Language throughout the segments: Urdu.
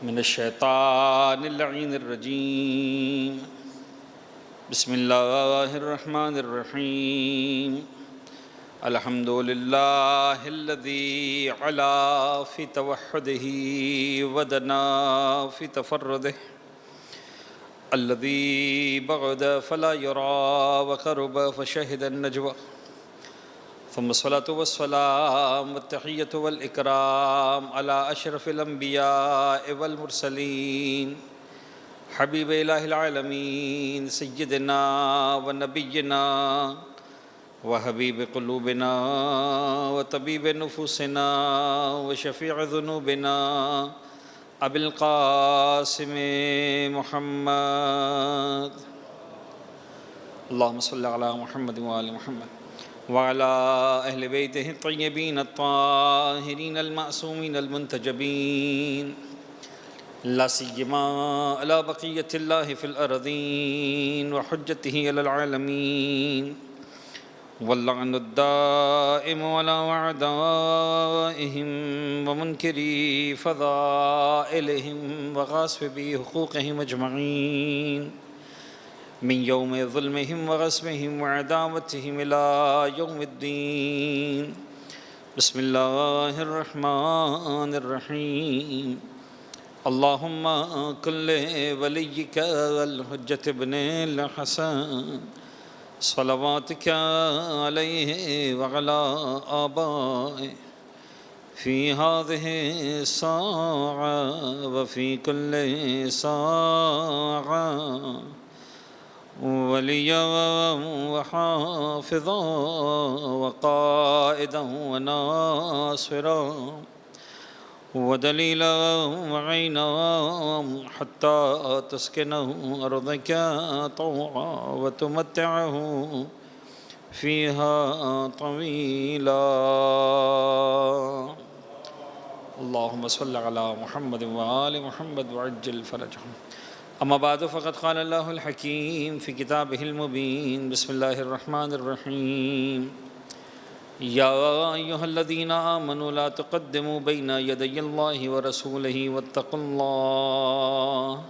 من الشیطان اللعین الرجیم بسم اللہ الرحمن الرحیم الحمد للہ الذی علا فی توحدہ ودنا فی تفردہ الذی بعد فلا یرا وقرب فشہد النجوى ثم الصلاة والسلام والتحية والإكرام على أشرف الأنبياء والمرسلين حبيب إله العالمين سيدنا ونبينا وحبيب قلوبنا وطبيب نفوسنا وشفيع ذنوبنا أبي القاسم محمد اللهم صل على محمد وآل محمد وعلى أهل بيته الطيبين الطاهرين المعصومين المنتجبين لا سيما على بقية الله في الأرضين وحجته على العالمين واللعن الدائم على أعدائهم ومنكري فضائلهم وغاصبي حقوقهم أجمعين من يوم ظلمهم وغصبهم وعداوتهم إلى يوم الدين بسم الله الرحمن الرحيم اللهم كن لوليك الحجة ابن الحسن صلواتك عليه وعلى آبائه في هذه الساعة وفي كل ساعة وليا وحافظا وقائدا وناصرا ودليلا وعينا حتى تسكنه أرضك طوعا وتمتعه فيها طويلا اللهم صل على محمد وآل محمد وعجل فرجهم أما بعد فقد قال الله الحكيم في كتابه المبين بسم الله الرحمن الرحيم يا أيها الذين آمنوا لا تقدموا بين يدي الله ورسوله واتقوا الله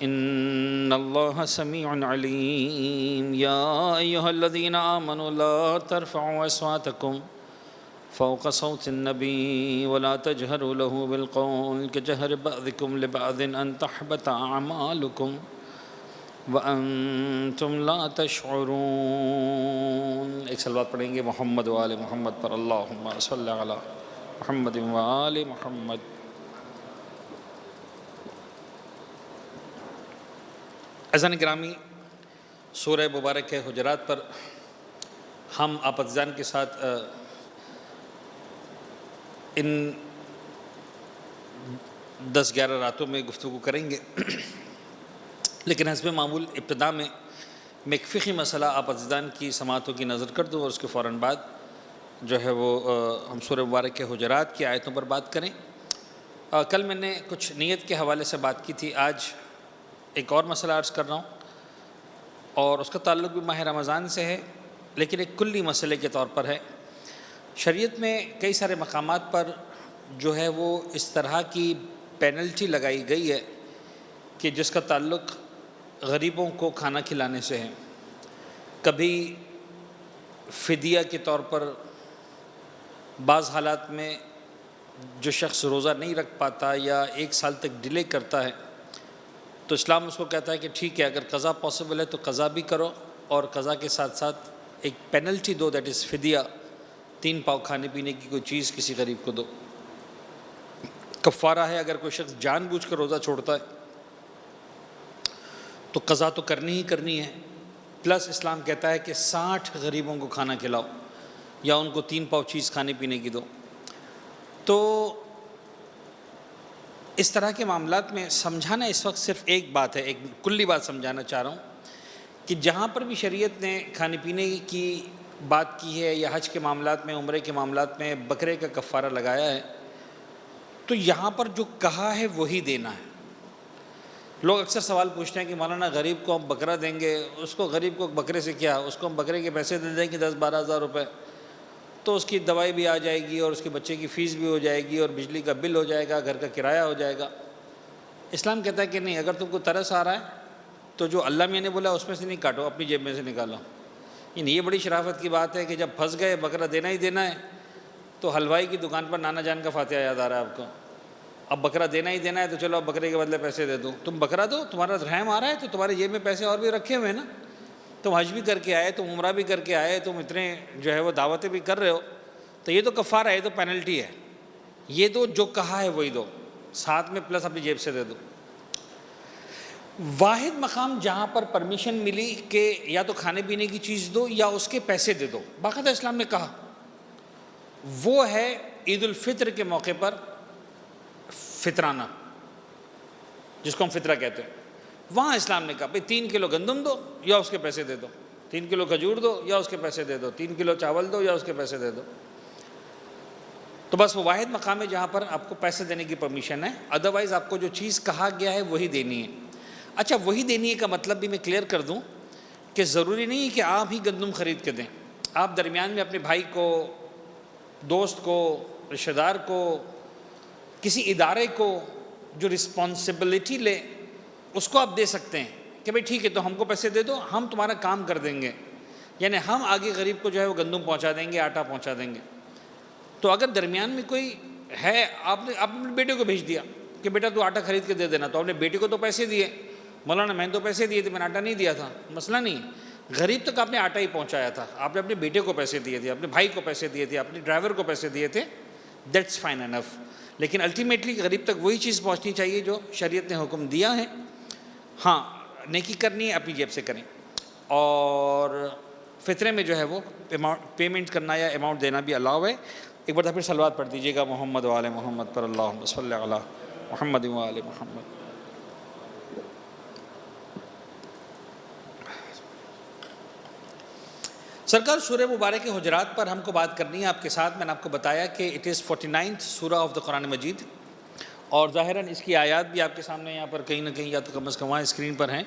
إن الله سميع عليم يا أيها الذين آمنوا لا ترفعوا أصواتكم فوق صوت النبي ولا تجهروا له بالقول كجهر بعضكم لبعض أن تحبط أعمالكم وأنتم لا تشعرون ایک صلوات پڑھیں گے محمد و آل محمد پر اللہم صلی علی محمد و آل محمد عزیزان گرامی سورہ مبارک حجرات پر ہم آپ عزیزان کے ساتھ ان 10-11 راتوں میں گفتگو کریں گے لیکن حسب معمول ابتدا میں ایک فقہی مسئلہ آپ عزیزان کی سماعتوں کی نظر کر دوں اور اس کے فوراً بعد جو ہے وہ ہم سورہ مبارک کے حجرات کی آیتوں پر بات کریں. کل میں نے کچھ نیت کے حوالے سے بات کی تھی، آج ایک اور مسئلہ عرض کر رہا ہوں اور اس کا تعلق بھی ماہ رمضان سے ہے لیکن ایک کلی مسئلے کے طور پر ہے. شریعت میں کئی سارے مقامات پر جو ہے وہ اس طرح کی پینلٹی لگائی گئی ہے کہ جس کا تعلق غریبوں کو کھانا کھلانے سے ہے. کبھی فدیہ کے طور پر بعض حالات میں جو شخص روزہ نہیں رکھ پاتا یا 1 سال تک ڈیلے کرتا ہے تو اسلام اس کو کہتا ہے کہ ٹھیک ہے، اگر قضا پاسبل ہے تو قضا بھی کرو اور قضا کے ساتھ ساتھ ایک پینلٹی دو، دیٹ از فدیہ، 3 پاؤ کھانے پینے کی کوئی چیز کسی غریب کو دو. کفارہ ہے اگر کوئی شخص جان بوجھ کر روزہ چھوڑتا ہے تو قضا تو کرنی ہی کرنی ہے، پلس اسلام کہتا ہے کہ 60 غریبوں کو کھانا کھلاؤ یا ان کو 3 پاؤ چیز کھانے پینے کی دو. تو اس طرح کے معاملات میں سمجھانا اس وقت صرف ایک بات ہے، ایک کلی بات سمجھانا چاہ رہا ہوں کہ جہاں پر بھی شریعت نے کھانے پینے کی بات کی ہے یا حج کے معاملات میں، عمرے کے معاملات میں بکرے کا کفارہ لگایا ہے تو یہاں پر جو کہا ہے وہی دینا ہے. لوگ اکثر سوال پوچھتے ہیں کہ مولانا غریب کو ہم بکرا دیں گے، اس کو غریب کو بکرے سے کیا، اس کو ہم بکرے کے پیسے دے دیں گے 10-12 ہزار روپے تو اس کی دوائی بھی آ جائے گی اور اس کے بچے کی فیس بھی ہو جائے گی اور بجلی کا بل ہو جائے گا، گھر کا کرایہ ہو جائے گا. اسلام کہتا ہے کہ نہیں، اگر تم کو ترس آ رہا ہے تو جو اللہ میاں نے بولا اس میں سے نہیں کاٹو، اپنی جیب میں سے نکالو. یعنی یہ بڑی شرافت کی بات ہے کہ جب پھنس گئے بکرا دینا ہی دینا ہے، تو حلوائی کی دکان پر نانا جان کا فاتحہ یاد آ رہا ہے آپ کو. اب بکرا دینا ہی دینا ہے تو چلو اب بکرے کے بدلے پیسے دے دوں. تم بکرا دو، تمہارا رحم آ رہا ہے تو تمہارے جیب میں پیسے اور بھی رکھے ہوئے ہیں نا. تم حج بھی کر کے آئے، تم عمرہ بھی کر کے آئے، تم اتنے جو ہے وہ دعوتیں بھی کر رہے ہو، تو یہ تو کفارہ ہے، یہ تو پینلٹی ہے. یہ دو جو کہا ہے وہی دو، ساتھ میں پلس اپنی جیب سے دے دو. واحد مقام جہاں پر پرمیشن ملی کہ یا تو کھانے پینے کی چیز دو یا اس کے پیسے دے دو، باقاعدہ اسلام نے کہا، وہ ہے عید الفطر کے موقع پر فطرانہ، جس کو ہم فطرہ کہتے ہیں. وہاں اسلام نے کہا بھئی 3 کلو گندم دو یا اس کے پیسے دے دو، 3 کلو کھجور دو یا اس کے پیسے دے دو، 3 کلو چاول دو یا اس کے پیسے دے دو. تو بس وہ واحد مقام ہے جہاں پر آپ کو پیسے دینے کی پرمیشن ہے، ادروائز آپ کو جو چیز کہا گیا ہے وہی دینی ہے. اچھا، وہی دینی ہے کا مطلب بھی میں کلیئر کر دوں کہ ضروری نہیں ہے کہ آپ ہی گندم خرید کے دیں. آپ درمیان میں اپنے بھائی کو، دوست کو، رشتہ دار کو، کسی ادارے کو جو رسپانسبلٹی لے اس کو آپ دے سکتے ہیں کہ بھئی ٹھیک ہے تو ہم کو پیسے دے دو، ہم تمہارا کام کر دیں گے. یعنی ہم آگے غریب کو جو ہے وہ گندم پہنچا دیں گے، آٹا پہنچا دیں گے. تو اگر درمیان میں کوئی ہے، آپ نے اپنے بیٹے کو بھیج دیا کہ بیٹا تو آٹا خرید کے دے دینا، تو آپ نے بیٹے کو تو پیسے دیے، مولانا میں نے تو پیسے دیے تھے، میں نے آٹا نہیں دیا تھا. مسئلہ نہیں، غریب تک آپ نے آٹا ہی پہنچایا تھا، آپ نے اپنے بیٹے کو پیسے دیے تھے، اپنے بھائی کو پیسے دیے تھے، اپنے ڈرائیور کو پیسے دیے تھے، دیٹس فائن انف. لیکن الٹیمیٹلی غریب تک وہی چیز پہنچنی چاہیے جو شریعت نے حکم دیا ہے. ہاں، نیکی کرنی ہے اپنی جیب سے کریں، اور فطرے میں جو ہے وہ پیمنٹ کرنا یا اماؤنٹ دینا بھی الاؤ ہے. ایک بار پھر صلوات پڑھ دیجیے گا محمد و آل محمد پر، اللہم صلی علی محمد و آل محمد. سرکار سورہ مبارک حجرات پر ہم کو بات کرنی ہے آپ کے ساتھ. میں نے آپ کو بتایا کہ اٹ از 49th سورہ آف دا قرآن مجید، اور ظاہراً اس کی آیات بھی آپ کے سامنے یہاں پر کہیں نہ کہیں یا تو کم از کم وہاں اسکرین پر ہیں،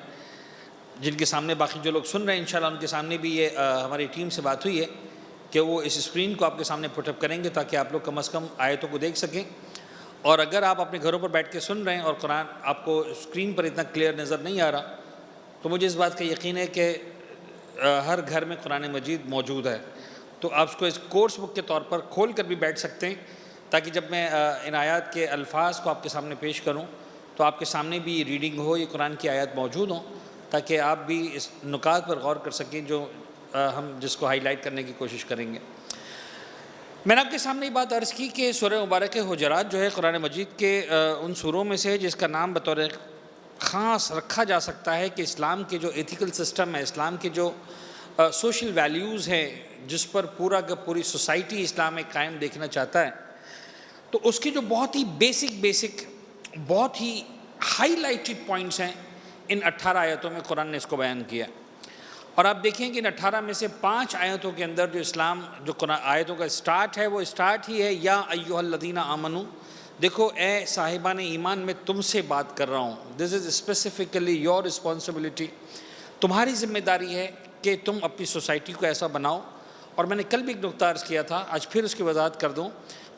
جن کے سامنے باقی جو لوگ سن رہے ہیں انشاءاللہ ان کے سامنے بھی یہ ہماری ٹیم سے بات ہوئی ہے کہ وہ اس اسکرین کو آپ کے سامنے پٹ اپ کریں گے تاکہ آپ لوگ کم از کم آیتوں کو دیکھ سکیں. اور اگر آپ اپنے گھروں پر بیٹھ کے سن رہے ہیں اور قرآن آپ کو اسکرین پر اتنا کلیئر نظر نہیں آ رہا، تو مجھے اس بات کا یقین ہے کہ ہر گھر میں قرآن مجید موجود ہے، تو آپ اس کو اس کورس بک کے طور پر کھول کر بھی بیٹھ سکتے ہیں، تاکہ جب میں ان آیات کے الفاظ کو آپ کے سامنے پیش کروں تو آپ کے سامنے بھی یہ ریڈنگ ہو، یہ قرآن کی آیات موجود ہوں، تاکہ آپ بھی اس نکات پر غور کر سکیں جو ہم جس کو ہائی لائٹ کرنے کی کوشش کریں گے. میں نے آپ کے سامنے یہ بات عرض کی کہ سورہ مبارک حجرات جو ہے قرآن مجید کے ان سوروں میں سے جس کا نام بطور خاص رکھا جا سکتا ہے کہ اسلام کے جو ایتھیکل سسٹم ہے، اسلام کے جو سوشل ویلیوز ہیں، جس پر پورا کا پوری سوسائٹی اسلام میں قائم دیکھنا چاہتا ہے، تو اس کے جو بہت ہی بیسک بہت ہی ہائی لائٹڈ پوائنٹس ہیں، ان 18 آیتوں میں قرآن نے اس کو بیان کیا. اور آپ دیکھیں کہ ان 18 میں سے 5 آیتوں کے اندر جو اسلام جو قرآن آیتوں کا اسٹارٹ ہے وہ اسٹارٹ ہی ہے یا ایھا الذین آمنو. دیکھو اے صاحبان ایمان، میں تم سے بات کر رہا ہوں، دس از اسپیسیفکلی یور رسپانسبلٹی. تمہاری ذمہ داری ہے کہ تم اپنی سوسائٹی کو ایسا بناؤ. اور میں نے کل بھی ایک نقطہ عرض کیا تھا، آج پھر اس کی وضاحت کر دوں.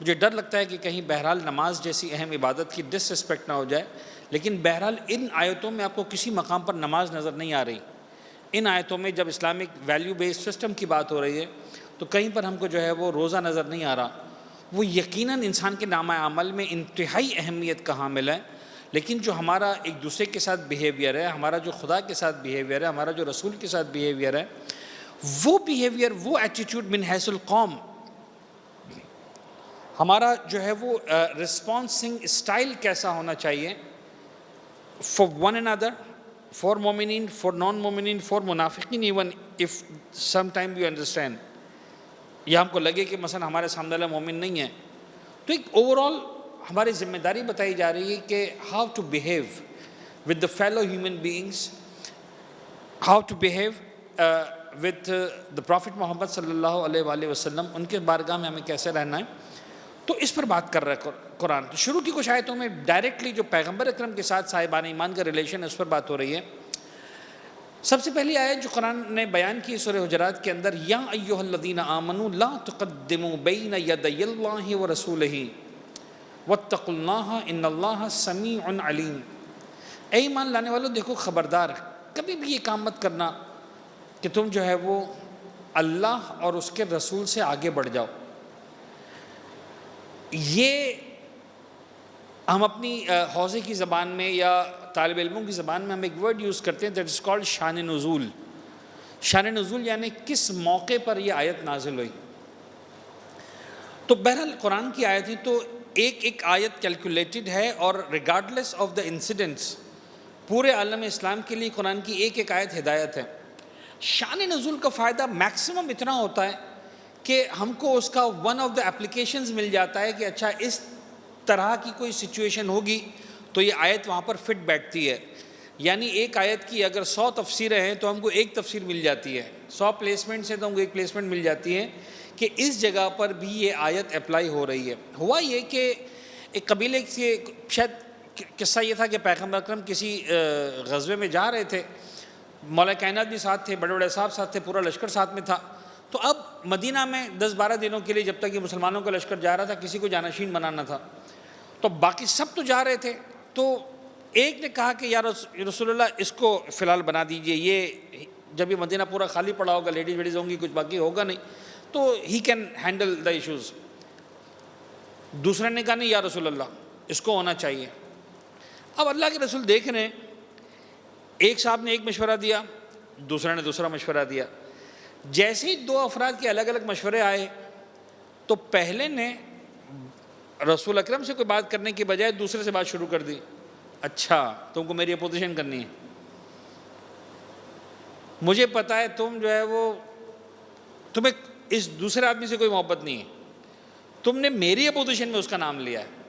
مجھے ڈر لگتا ہے کہ کہیں بہرحال نماز جیسی اہم عبادت کی ڈس رسپیکٹ نہ ہو جائے، لیکن بہرحال ان آیتوں میں آپ کو کسی مقام پر نماز نظر نہیں آ رہی. ان آیتوں میں جب اسلامک ویلیو بیسڈ سسٹم کی بات ہو رہی ہے تو کہیں پر ہم کو جو ہے وہ روزہ نظر نہیں آ رہا. وہ یقیناً انسان کے نامہ عمل میں انتہائی اہمیت کا حامل ہے، لیکن جو ہمارا ایک دوسرے کے ساتھ بیہیویئر ہے، ہمارا جو خدا کے ساتھ بیہیویئر ہے، ہمارا جو رسول کے ساتھ بیہیویئر ہے، وہ بیہیویئر، وہ ایٹیٹیوڈ من حیث القوم، ہمارا جو ہے وہ رسپانسنگ اسٹائل کیسا ہونا چاہیے فار ون another, for مومنین، for نان مومنین، for منافقین، even if sometime you understand یا ہم کو لگے کہ مثلا ہمارے سامنے والا مومن نہیں ہے، تو ایک اوورآل ہماری ذمہ داری بتائی جا رہی ہے کہ how to behave with the fellow human beings, how to behave with the Prophet محمد صلی اللہ علیہ وآلہ وسلم، ان کے بارگاہ میں ہمیں کیسے رہنا ہے. تو اس پر بات کر رہا ہے قرآن. تو شروع کی کچھ آیتوں میں ڈائریکٹلی جو پیغمبر اکرم کے ساتھ صاحبان ایمان کا ریلیشن ہے اس پر بات ہو رہی ہے. سب سے پہلی آیت جو قرآن نے بیان کی سورہ حجرات کے اندر، یا ایھا الذین آمنوا لا تقدموا بین یدی اللہ ورسولہ واتقوا اللہ ان اللہ سمیع علیم. اے ایمان لانے والوں دیکھو خبردار، کبھی بھی یہ کام مت کرنا کہ تم جو ہے وہ اللہ اور اس کے رسول سے آگے بڑھ جاؤ۔ یہ ہم اپنی حوزے کی زبان میں یا طالب علموں کی زبان میں ہم ایک ورڈ یوز کرتے ہیں، دیٹ از کالڈ شان نزول۔ شان نزول یعنی کس موقع پر یہ آیت نازل ہوئی۔ تو بہرحال قرآن کی آیت ہی تو ایک آیت کیلکولیٹڈ ہے، اور ریگارڈلیس آف دا انسیڈنٹس پورے عالم اسلام کے لیے قرآن کی ایک آیت ہدایت ہے۔ شان نزول کا فائدہ میکسیمم اتنا ہوتا ہے کہ ہم کو اس کا ون آف دا اپلیکیشنز مل جاتا ہے کہ اچھا اس طرح کی کوئی سچویشن ہوگی تو یہ آیت وہاں پر فٹ بیٹھتی ہے۔ یعنی ایک آیت کی اگر 100 تفسیریں ہیں تو ہم کو ایک تفسیر مل جاتی ہے، 100 پلیسمنٹس ہیں تو ہم کو ایک پلیسمنٹ مل جاتی ہے کہ اس جگہ پر بھی یہ آیت اپلائی ہو رہی ہے۔ ہوا یہ کہ ایک قبیلے سے، شاید قصہ یہ تھا کہ پیغمبر اکرم کسی غزوے میں جا رہے تھے، مولا کائنات بھی ساتھ تھے، بڑے بڑے صاحب ساتھ تھے، پورا لشکر ساتھ میں تھا۔ تو اب مدینہ میں 10-12 دنوں کے لیے جب تک یہ مسلمانوں کا لشکر جا رہا تھا کسی کو جانشین بنانا تھا، تو باقی سب تو جا رہے تھے۔ تو ایک نے کہا کہ یا رسول اللہ اس کو فی الحال بنا دیجئے، یہ جب یہ مدینہ پورا خالی پڑا ہوگا، لیڈیز ویڈیز ہوں گی، کچھ باقی ہوگا نہیں، تو he can handle the issues. دوسرے نے کہا نہیں یا رسول اللہ اس کو ہونا چاہیے۔ اب اللہ کے رسول دیکھ رہے ہیں، ایک صاحب نے ایک مشورہ دیا، دوسرے نے دوسرا مشورہ دیا۔ جیسے ہی 2 افراد کے الگ الگ مشورے آئے تو پہلے نے رسول اکرم سے کوئی بات کرنے کی بجائے دوسرے سے بات شروع کر دی۔ اچھا تم کو میری اپوزیشن کرنی ہے، مجھے پتا ہے تم جو ہے وہ، تمہیں اس دوسرے آدمی سے کوئی محبت نہیں ہے، تم نے میری اپوزیشن میں اس کا نام لیا ہے۔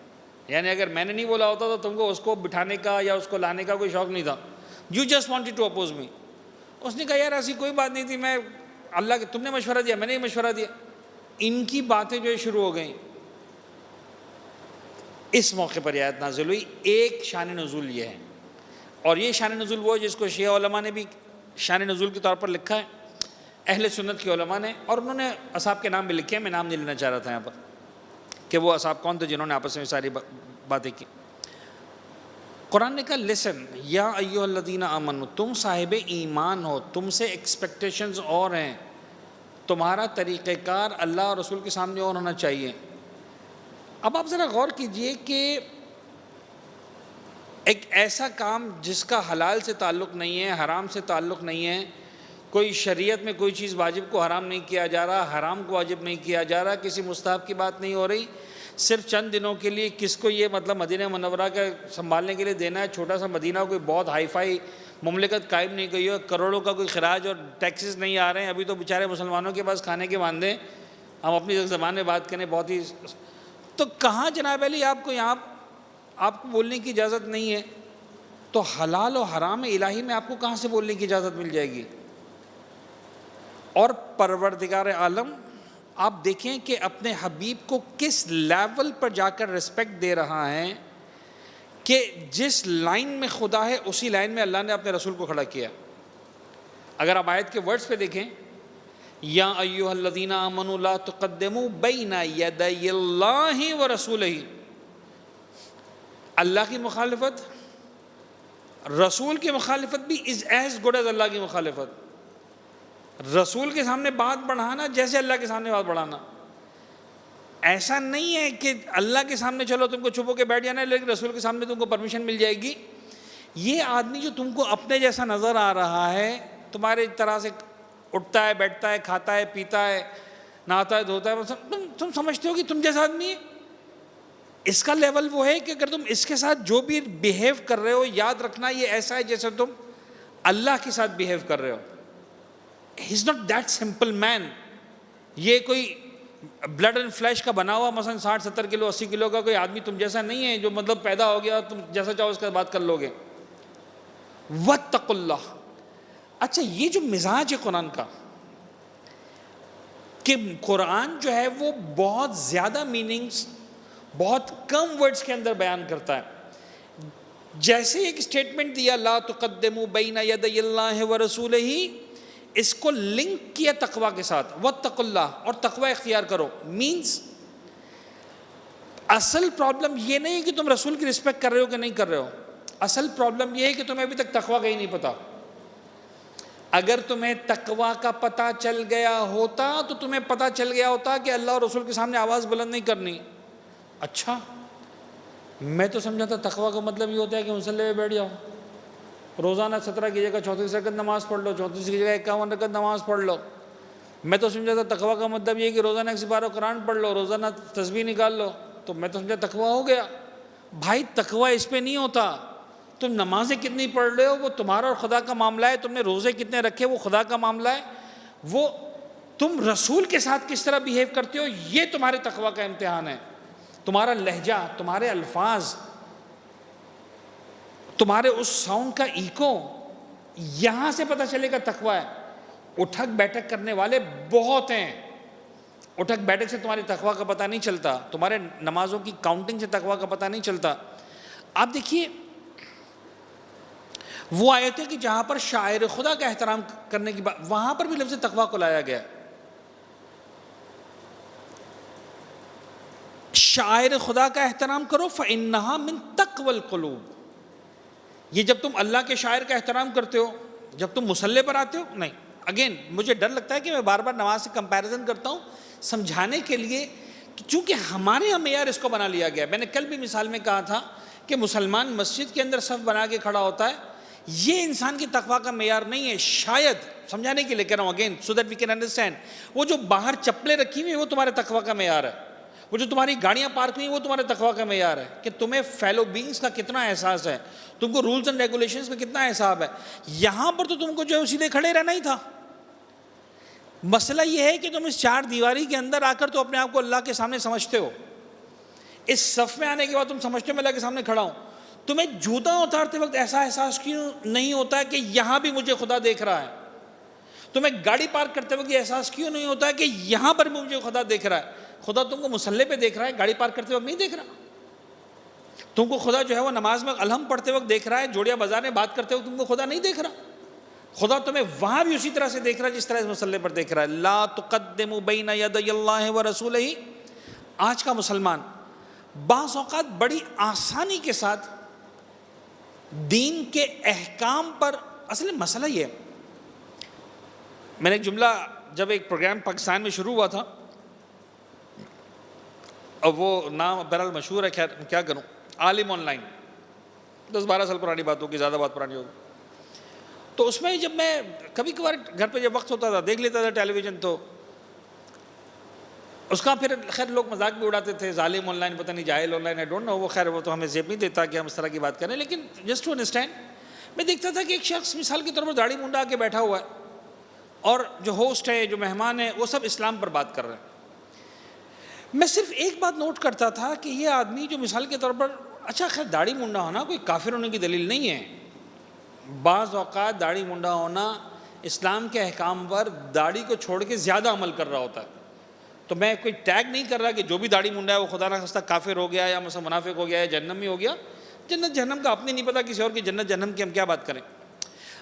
یعنی اگر میں نے نہیں بولا ہوتا تو تم کو اس کو بٹھانے کا یا اس کو لانے کا کوئی شوق نہیں تھا، you just wanted to oppose me. اس نے کہا یار ایسی کوئی بات نہیں تھی، میں اللہ کے، تم نے مشورہ دیا، میں نے مشورہ دیا۔ ان کی باتیں جو شروع ہو گئیں۔ اس موقع پر آیت نازل ہوئی۔ ایک شان نزول یہ ہے، اور یہ شان نزول وہ ہے جس کو شیعہ علماء نے بھی شان نزول کے طور پر لکھا ہے، اہل سنت کے علماء نے، اور انہوں نے اصحاب کے نام بھی لکھے ہیں۔ میں نام نہیں لینا چاہ رہا تھا یہاں پر کہ وہ اصحاب کون تھے جنہوں نے آپس میں ساری باتیں کی۔ قرآن نے کہا لسن یا ایھا الذین آمنوا، تم صاحب ایمان ہو، تم سے ایکسپیکٹیشنز اور ہیں، تمہارا طریقہ کار اللہ اور رسول کے سامنے اور ہونا چاہیے۔ اب آپ ذرا غور کیجئے کہ ایک ایسا کام جس کا حلال سے تعلق نہیں ہے، حرام سے تعلق نہیں ہے، کوئی شریعت میں کوئی چیز واجب کو حرام نہیں کیا جا رہا، حرام کو واجب نہیں کیا جا رہا، کسی مستحب کی بات نہیں ہو رہی، صرف چند دنوں کے لیے کس کو یہ مطلب مدینہ منورہ کا سنبھالنے کے لیے دینا ہے، چھوٹا سا مدینہ، کوئی بہت ہائی فائی مملکت قائم نہیں گئی ہو، کروڑوں کا کوئی خراج اور ٹیکسز نہیں آ رہے ہیں، ابھی تو بیچارے مسلمانوں کے پاس کھانے کے واندے، ہم اپنی زبان میں بات کریں بہت ہی، تو کہاں جناب علی آپ کو یہاں آپ کو بولنے کی اجازت نہیں ہے، تو حلال و حرام الہی میں آپ کو کہاں سے بولنے کی اجازت مل جائے گی؟ اور پروردگار عالم آپ دیکھیں کہ اپنے حبیب کو کس لیول پر جا کر رسپیکٹ دے رہا ہے کہ جس لائن میں خدا ہے اسی لائن میں اللہ نے اپنے رسول کو کھڑا کیا۔ اگر آپ آیت کے ورڈز پہ دیکھیں، یا ایھا الذین آمنوا لا تقدموا بین یدی اللہ ورسولہ، اللہ کی مخالفت، رسول کی مخالفت بھی از ایز گڈ ایز اللہ کی مخالفت۔ رسول کے سامنے بات بڑھانا جیسے اللہ کے سامنے بات بڑھانا۔ ایسا نہیں ہے کہ اللہ کے سامنے چلو تم کو چھپ ہو کے بیٹھ جانا ہے، لیکن رسول کے سامنے تم کو پرمیشن مل جائے گی۔ یہ آدمی جو تم کو اپنے جیسا نظر آ رہا ہے، تمہارے طرح سے اٹھتا ہے، بیٹھتا ہے، کھاتا ہے، پیتا ہے، نہاتا ہے، دھوتا ہے، تم سمجھتے ہو کہ تم جیسا آدمی ہے؟ اس کا لیول وہ ہے کہ اگر تم اس کے ساتھ جو بھی بیہیو کر رہے ہو، یاد رکھنا یہ ایسا ہے جیسے تم اللہ کے ساتھ بیہیو کر رہے ہو۔ He is not that simple man۔ یہ کوئی بلڈ اینڈ فلیش کا بنا ہوا مثلا 60-70 کلو 80 کلو کا کوئی آدمی تم جیسا نہیں ہے جو مطلب پیدا ہو گیا تم جیسا چاہو اس کا بات کر لو گے۔ واتقوا اللہ۔ اچھا یہ جو مزاج ہے قرآن کا کہ قرآن جو ہے وہ بہت زیادہ میننگز بہت کم ورڈز کے اندر بیان کرتا ہے۔ جیسے ایک سٹیٹمنٹ دیا لا تقدموا بین یدی اللہ ورسولہ، اس کو لنک کیا تقوی کے ساتھ، واتقوا اللہ، اور تقوی اختیار کرو۔ مینز اصل پرابلم یہ نہیں کہ تم رسول کی رسپیکٹ کر رہے ہو کہ نہیں کر رہے ہو، اصل پرابلم یہ ہے کہ تمہیں ابھی تک تقویٰ کا ہی نہیں پتا. اگر تمہیں تقویٰ کا پتہ چل گیا ہوتا تو تمہیں پتہ چل گیا ہوتا کہ اللہ اور رسول کے سامنے آواز بلند نہیں کرنی. اچھا میں تو سمجھا تھا تقویٰ کا مطلب یہ ہوتا ہے کہ مصلی پہ بیٹھ جاؤ, روزانہ 17 کی جگہ 34 رکعت نماز پڑھ لو, 34 کی جگہ 51 رکعت نماز پڑھ لو. میں تو سمجھا تھا تقویٰ کا مطلب یہ کہ روزانہ 1 سپارہ قرآن پڑھ لو, روزانہ تسبیح نکال لو, تو میں تو سمجھا تقویٰ ہو گیا. بھائی تقویٰ اس پہ نہیں ہوتا. تم نمازیں کتنی پڑھ رہے ہو وہ تمہارا اور خدا کا معاملہ ہے, تم نے روزے کتنے رکھے وہ خدا کا معاملہ ہے, وہ تم رسول کے ساتھ کس طرح بیہیو کرتے ہو یہ تمہارے تقویٰ کا امتحان ہے. تمہارا لہجہ, تمہارے الفاظ, تمہارے اس ساؤنڈ کا ایکو, یہاں سے پتہ چلے گا تقویٰ ہے. اٹھک بیٹھک کرنے والے بہت ہیں, اٹھک بیٹھک سے تمہاری تقویٰ کا پتہ نہیں چلتا, تمہارے نمازوں کی کاؤنٹنگ سے تقویٰ کا پتہ نہیں چلتا. آپ دیکھیے وہ آیت ہے کہ جہاں پر شاعر خدا کا احترام کرنے کی بات, وہاں پر بھی لفظ تقویٰ کو لایا گیا. شاعر خدا کا احترام کرو فإنہا من تقوی القلوب. یہ جب تم اللہ کے شاعر کا احترام کرتے ہو, جب تم مصلی پر آتے ہو, نہیں. اگین مجھے ڈر لگتا ہے کہ میں بار بار نماز سے کمپیریزن کرتا ہوں سمجھانے کے لیے, چونکہ ہمارے یہاں معیار اس کو بنا لیا گیا. میں نے کل بھی مثال میں کہا تھا کہ مسلمان مسجد کے اندر صف بنا کے کھڑا ہوتا ہے, یہ انسان کی تقویٰ کا معیار نہیں ہے. شاید سمجھانے کے لیے کہہ رہا ہوں again so that we can understand. وہ جو باہر چپلیں رکھی ہوئی ہیں وہ تمہارے تقویٰ کا معیار ہے. وہ جو تمہاری گاڑیاں پارک ہوئی ہیں وہ تمہارے تقویٰ کا معیار ہے کہ تمہیں فیلو بینگز کا کتنا احساس ہے, تم کو رولز اینڈ ریگولیشنز کا کتنا احساس ہے. یہاں پر تو تم کو جو ہے سیدھے کھڑے رہنا ہی تھا. مسئلہ یہ ہے کہ تم اس 4 دیواری کے اندر آ کر تو اپنے آپ کو اللہ کے سامنے سمجھتے ہو. اس صف میں آنے کے بعد تم سمجھتے ہو میں اللہ کے سامنے کھڑا ہوں. تمہیں جوتا اتارتے وقت ایسا احساس کیوں نہیں ہوتا ہے کہ یہاں بھی مجھے خدا دیکھ رہا ہے؟ تمہیں گاڑی پارک کرتے وقت یہ احساس کیوں نہیں ہوتا ہے کہ یہاں پر بھی مجھے خدا دیکھ رہا ہے؟ خدا تم کو مصلی پہ دیکھ رہا ہے, گاڑی پارک کرتے وقت نہیں دیکھ رہا. تم کو خدا جو ہے وہ نماز میں الحم پڑھتے وقت دیکھ رہا ہے, جوڑیا بازار میں بات کرتے وقت تم کو خدا نہیں دیکھ رہا. خدا تمہیں وہاں بھی اسی طرح سے دیکھ رہا ہے جس طرح اس مصلی پر دیکھ رہا ہے. لا تقدموا بین یدی اللہ ورسولہ. آج کا مسلمان بعض اوقات بڑی آسانی کے ساتھ دین کے احکام پر, اصل مسئلہ یہ ہے, میں نے ایک جملہ جب ایک پروگرام پاکستان میں شروع ہوا تھا, اور وہ نام بہرحال مشہور ہے, خیر کیا کروں, عالم آن لائن, 10-12 سال پرانی بات ہوگی, زیادہ بات پرانی ہوگی. تو اس میں جب میں کبھی کبھار گھر پہ جب وقت ہوتا تھا دیکھ لیتا تھا ٹیلی ویژن, تو اس کا پھر خیر لوگ مذاق بھی اڑاتے تھے, ظالم آن لائن, پتہ نہیں جاہل on line, I don't know. وہ خیر وہ تو ہمیں زیب نہیں دیتا کہ ہم اس طرح کی بات کریں, لیکن جسٹ ٹو انڈرسٹینڈ میں دیکھتا تھا کہ ایک شخص مثال کے طور پر داڑھی منڈا آ کے بیٹھا ہوا ہے, اور جو ہوسٹ ہے, جو مہمان ہیں, وہ سب اسلام پر بات کر رہے ہیں. میں صرف ایک بات نوٹ کرتا تھا کہ یہ آدمی جو مثال کے طور پر, اچھا خیر داڑھی منڈا ہونا کوئی کافر ہونے کی دلیل نہیں ہے. بعض اوقات داڑھی منڈا ہونا اسلام کے احکام پر داڑھی کو چھوڑ کے زیادہ عمل کر رہا ہوتا ہے. تو میں کوئی ٹیگ نہیں کر رہا کہ جو بھی داڑھی منڈا ہے وہ خدا نخواستہ کافر ہو گیا, یا مثلا منافق ہو گیا, یا جہنمی ہو گیا. جنت جہنم کا اپنے نہیں پتا, کسی اور کی جنت جہنم کی ہم کیا بات کریں.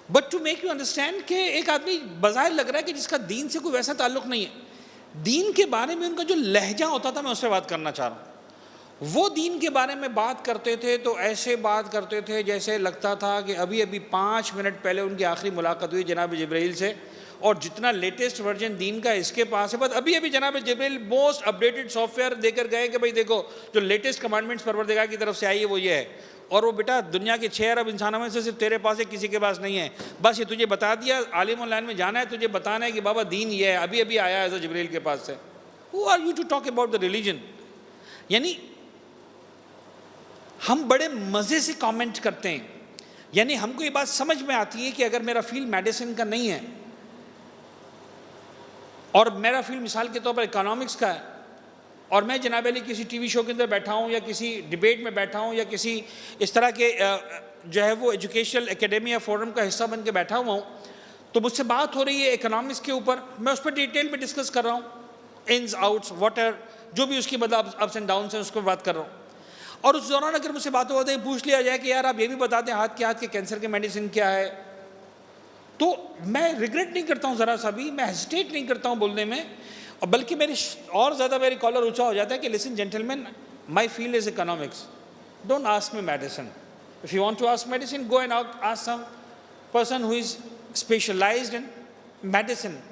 But to make you understand کہ ایک آدمی بظاہر لگ رہا ہے کہ جس کا دین سے کوئی ویسا تعلق نہیں ہے, دین کے بارے میں ان کا جو لہجہ ہوتا تھا میں اس پہ بات کرنا چاہ رہا ہوں. وہ دین کے بارے میں بات کرتے تھے تو ایسے بات کرتے تھے جیسے لگتا تھا کہ ابھی 5 منٹ پہلے ان کی آخری ملاقات ہوئی جناب جبرائیل سے, اور جتنا لیٹسٹ ورژن دین کا اس کے پاس ہے, بس ابھی جناب جبرائیل موسٹ اپڈیٹڈ سافٹ ویئر دے کر گئے کہ بھائی دیکھو جو لیٹسٹ کمانڈمنٹس پروردگار کی طرف سے آئی ہے وہ یہ ہے, اور وہ بیٹا دنیا کے 6 ارب انسانوں میں سے صرف تیرے پاس ہے, کسی کے پاس نہیں ہے. بس یہ تجھے بتا دیا, عالم آن لائن میں جانا ہے, تجھے بتانا ہے کہ بابا دین یہ ہے, ابھی آیا ہے جبرائیل کے پاس سے. Who are you to talk about the religion? یعنی ہم بڑے مزے سے کامنٹ کرتے ہیں, یعنی ہم کو یہ بات سمجھ میں آتی ہے کہ اگر میرا فیلڈ میڈیسن کا نہیں ہے اور میرا فیلڈ مثال کے طور پر اکنامکس کا ہے, اور میں جناب علی کسی ٹی وی شو کے اندر بیٹھا ہوں, یا کسی ڈیبیٹ میں بیٹھا ہوں, یا کسی اس طرح کے جو ہے وہ ایجوکیشنل اکیڈمی یا فورم کا حصہ بن کے بیٹھا ہوا ہوں, تو مجھ سے بات ہو رہی ہے اکنامکس کے اوپر, میں اس پر ڈیٹیل میں ڈسکس کر رہا ہوں, انز آؤٹس واٹ ایور جو بھی اس کی مطلب اپس اینڈ ڈاؤنس ہیں اس کو بات کر رہا ہوں. اور اس دوران اگر مجھ سے باتیں ہوتی ہیں پوچھ لیا جائے کہ یار آپ یہ بھی بتا دیں ہاتھ کے کینسر کے میڈیسن کیا ہے, تو میں ریگریٹ نہیں کرتا ہوں ذرا سا بھی, میں ہیزیٹیٹ نہیں کرتا ہوں بولنے میں, اور بلکہ اور زیادہ میری کالر اونچا ہو جاتا ہے کہ listen gentleman, my field is economics, don't ask me medicine. If you want to ask medicine, go and ask some person who is specialized in medicine.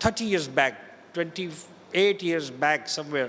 30 years back, 28 years back somewhere.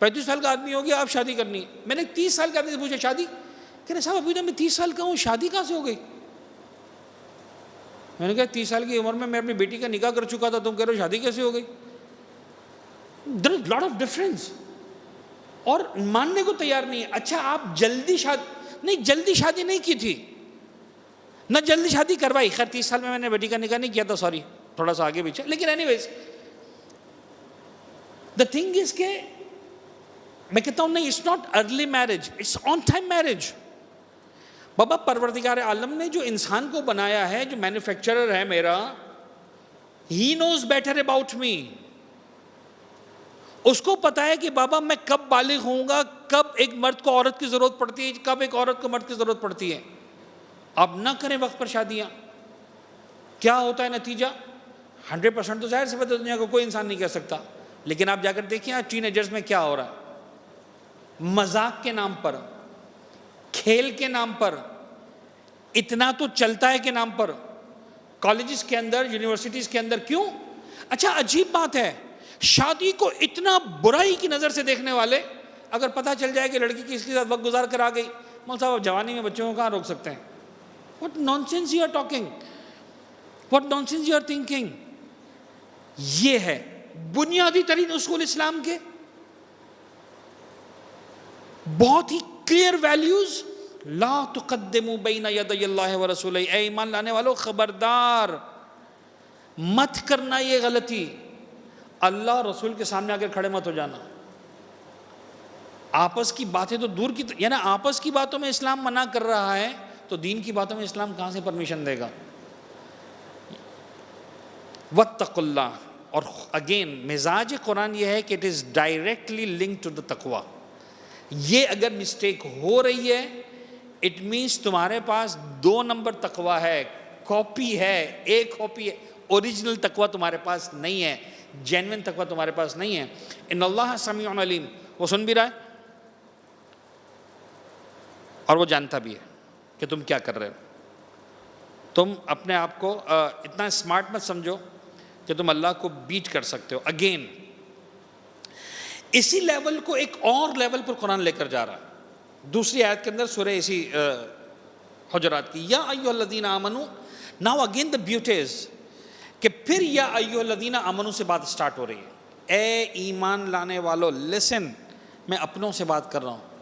35 سال کا آدمی ہو گیا، آپ شادی کرنی ہے. میں نے 30 سال کے آدمی سے پوچھا شادی، کہہ رہے صاحب ابھی تو میں 30 سال کا ہوں، شادی کہاں سے ہو گئی؟ میں نے کہا 30 سال کی عمر میں اپنی بیٹی کا نکاح کر چکا تھا، تم کہہ رہے ہو شادی کیسے ہو گئی؟ There is lot of difference. اور ماننے کو تیار نہیں ہے. اچھا آپ جلدی شادی نہیں کی تھی، نہ جلدی شادی کروائی. خیر 30 سال میں نے بیٹی کا نکاح نہیں کیا تھا، سوری تھوڑا سا آگے پیچھے. لیکن any ways the thing is کہ میں کہتا ہوں نہیں، it's not early marriage, it's on time marriage. بابا پروردگار عالم نے جو انسان کو بنایا ہے، جو مینوفیکچرر ہے میرا، ہی نوز بیٹر اباؤٹ می. اس کو پتا ہے کہ بابا میں کب بالغ ہوں گا، کب ایک مرد کو عورت کی ضرورت پڑتی ہے، کب ایک عورت کو مرد کی ضرورت پڑتی ہے. آپ نہ کریں وقت پر شادیاں. کیا ہوتا ہے نتیجہ؟ 100% تو ظاہر سی بات ہے دنیا کو کوئی انسان نہیں کہہ سکتا. لیکن آپ جا کر دیکھیں ٹین ایجرز میں کیا ہو رہا ہے. مذاق کے نام پر، کھیل کے نام پر، اتنا تو چلتا ہے کے نام پر، کالجز کے اندر، یونیورسٹیز کے اندر. کیوں؟ اچھا عجیب بات ہے، شادی کو اتنا برائی کی نظر سے دیکھنے والے، اگر پتہ چل جائے کہ لڑکی کس کے ساتھ وقت گزار کر آ گئی، مول صاحب جوانی میں بچوں کو کہاں روک سکتے ہیں؟ What nonsense you are talking, what nonsense you are thinking. یہ ہے بنیادی ترین اصول اسلام کے، بہت ہی کلیئر ویلیوز. لا تقدموا بین یدی اللہ ورسولہ. اے ایمان لانے والوں خبردار مت کرنا یہ غلطی، اللہ رسول کے سامنے آ کر کھڑے مت ہو جانا. آپس کی باتیں تو دور کی، یعنی آپس کی باتوں میں اسلام منع کر رہا ہے تو دین کی باتوں میں اسلام کہاں سے پرمیشن دے گا؟ واتقوا اللہ. اور اگین مزاج قرآن یہ ہے کہ it is directly link to the تقوی. یہ اگر مسٹیک ہو رہی ہے اٹ مینس تمہارے پاس 2 نمبر تقوی ہے، کاپی ہے، ایک کاپی ہے. اوریجنل تقوی تمہارے پاس نہیں ہے، جینوین تقوی تمہارے پاس نہیں ہے. ان اللہ سمیع علیم. وہ سن بھی رہا ہے اور وہ جانتا بھی ہے کہ تم کیا کر رہے ہو. تم اپنے آپ کو اتنا اسمارٹ مت سمجھو کہ تم اللہ کو بیٹ کر سکتے ہو. اگین اسی لیول کو ایک اور لیول پر قرآن لے کر جا رہا ہے. دوسری آیت کے اندر سورہ اسی حجرات کی، یا ایھا الذین آمنو. Now again the beauty is کہ پھر یا ایھا الذین آمنو سے بات سٹارٹ ہو رہی ہے. اے ایمان لانے والو لسن، میں اپنوں سے بات کر رہا ہوں.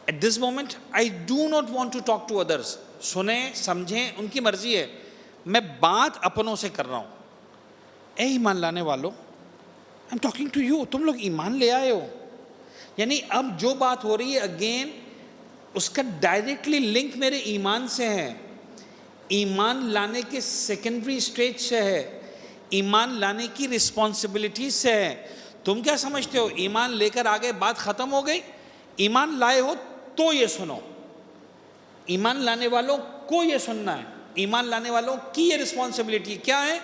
At this moment I do not want to talk to others. سنیں سمجھیں ان کی مرضی ہے، میں بات اپنوں سے کر رہا ہوں. اے ایمان لانے والو، I am talking to you. تم لوگ ایمان لے آئے ہو. یعنی اب جو بات ہو رہی ہے اگین اس کا ڈائریکٹلی لنک میرے ایمان سے ہے، ایمان لانے کے سیکنڈری اسٹیج سے ہے، ایمان لانے کی رسپانسبلٹی سے ہے. تم کیا سمجھتے ہو ایمان لے کر آگے بات ختم ہو گئی؟ ایمان لائے ہو تو یہ سنو، ایمان لانے والوں کو یہ سننا ہے. ایمان لانے والوں کی یہ رسپانسبلٹی کیا ہے؟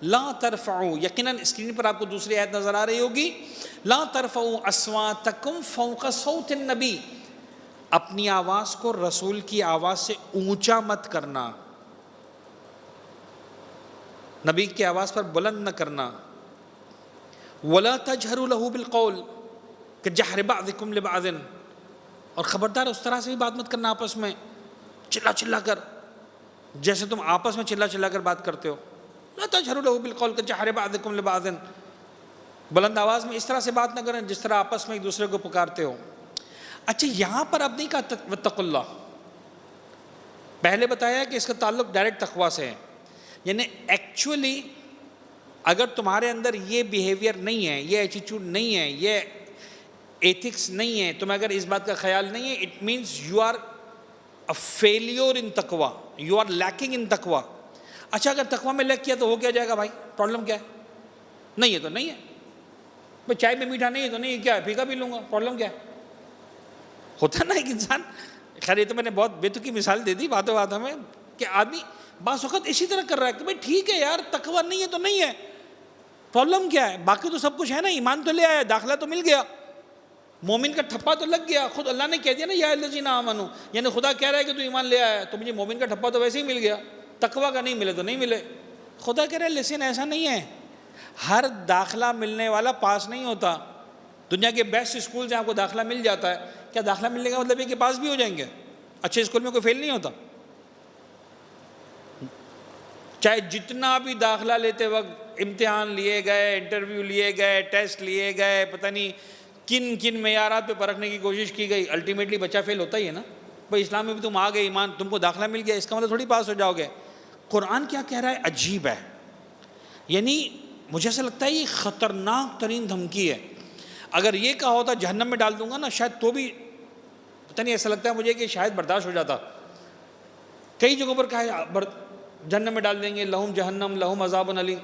لا ترفعوا. یقیناً اسکرین پر آپ کو دوسری آیت نظر آ رہی ہوگی. لا ترفعوا اصواتکم فوق صوت النبی. اپنی آواز کو رسول کی آواز سے اونچا مت کرنا، نبی کی آواز پر بلند نہ کرنا. ولا تجہروا له بالقول کجہر بعضکم لبعض. اور خبردار اس طرح سے بھی بات مت کرنا آپس میں چلا چلا کر، جیسے تم آپس میں چلا چلا کر بات کرتے ہو. لا تجہروا له بالقول کجہر بعضکم لبعض. بلند آواز میں اس طرح سے بات نہ کریں جس طرح آپس میں ایک دوسرے کو پکارتے ہو. اچھا یہاں پر اب نہیں کہا واتقوا اللہ، پہلے بتایا کہ اس کا تعلق ڈائریکٹ تقوی سے ہے. یعنی ایکچولی اگر تمہارے اندر یہ بیہیویئر نہیں ہے، یہ ایٹیٹیوڈ نہیں ہے، یہ ایتھکس نہیں ہے، تمہیں اگر اس بات کا خیال نہیں ہے، it means you are a failure in تقوی، یو آر لیکنگ ان تقوی. اچھا اگر تقوی میں لیک کیا تو ہو کیا جائے گا بھائی؟ پرابلم کیا ہے؟ نہیں ہے تو نہیں ہے بھائی. چائے میں میٹھا نہیں ہے تو نہیں ہے، کیا ہے پھیکا پی لوں گا، پرابلم کیا ہے؟ ہوتا نا ایک انسان. خیر یہ تو میں نے بہت بے تکی مثال دے دی باتوں باتوں میں کہ آدمی بعض وقت اسی طرح کر رہا ہے کہ بھائی ٹھیک ہے یار تقوی نہیں ہے تو نہیں ہے، پرابلم کیا ہے؟ باقی تو سب کچھ ہے نا، ایمان تو لے آیا، داخلہ تو مل گیا، مومن کا ٹھپا تو لگ گیا. خود اللہ نے کہہ دیا نا یا الذین آمنو، یعنی خدا کہہ رہا ہے کہ تو ایمان لے آیا تو مجھے مومن کا ٹھپا تو ویسے ہی مل گیا، تقوی کا نہیں ملے تو نہیں ملے. خدا کہہ رہا ہے لیکن ایسا نہیں ہے، ہر داخلہ ملنے والا پاس نہیں ہوتا. دنیا کے بیسٹ اسکول سے آپ کو داخلہ مل جاتا ہے، کیا داخلہ ملنے کا مطلب ہے کہ پاس بھی ہو جائیں گے؟ اچھے اسکول میں کوئی فیل نہیں ہوتا. چاہے جتنا بھی داخلہ لیتے وقت امتحان لیے گئے، انٹرویو لیے گئے، ٹیسٹ لیے گئے، پتہ نہیں کن کن معیارات پہ پرکھنے کی کوشش کی گئی، الٹیمیٹلی بچہ فیل ہوتا ہی ہے نا. بھائی اسلام میں بھی تم آ گئے، ایمان، تم کو داخلہ مل گیا، اس کا مطلب تھوڑی پاس ہو جاؤ گے. قرآن کیا کہہ رہا ہے؟ عجیب ہے. یعنی مجھے ایسا لگتا ہے یہ خطرناک ترین دھمکی ہے. اگر یہ کہا ہوتا جہنم میں ڈال دوں گا نا، شاید تو بھی پتہ نہیں، ایسا لگتا ہے مجھے کہ شاید برداشت ہو جاتا. کئی جگہوں پر کہا ہے جہنم میں ڈال دیں گے، لہم جہنم لہم عذاب علیم.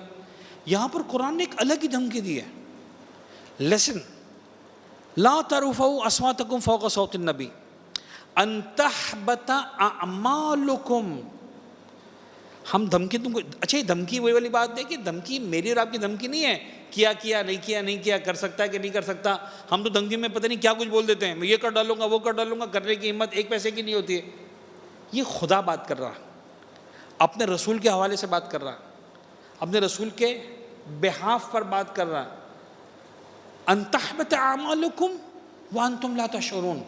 یہاں پر قرآن نے ایک الگ ہی دھمکی دی ہے. لیسن، لا ترفعوا اصواتکم فوق صوت النبی ان تحبط اعمالکم. ہم دھمکی تم کو، اچھا یہ دھمکی وہی والی بات ہے کہ دھمکی میری اور آپ کی دھمکی نہیں ہے کیا نہیں کیا کر سکتا ہے کہ نہیں کر سکتا. ہم تو دھمکی میں پتہ نہیں کیا کچھ بول دیتے ہیں، میں یہ کر ڈالوں گا وہ کر ڈالوں گا، کرنے کی ہمت ایک پیسے کی نہیں ہوتی ہے. یہ خدا بات کر رہا، اپنے رسول کے حوالے سے بات کر رہا، اپنے رسول کے بہاف پر بات کر رہا. ان تحبط اعمالکم وانتم لا تشعرون.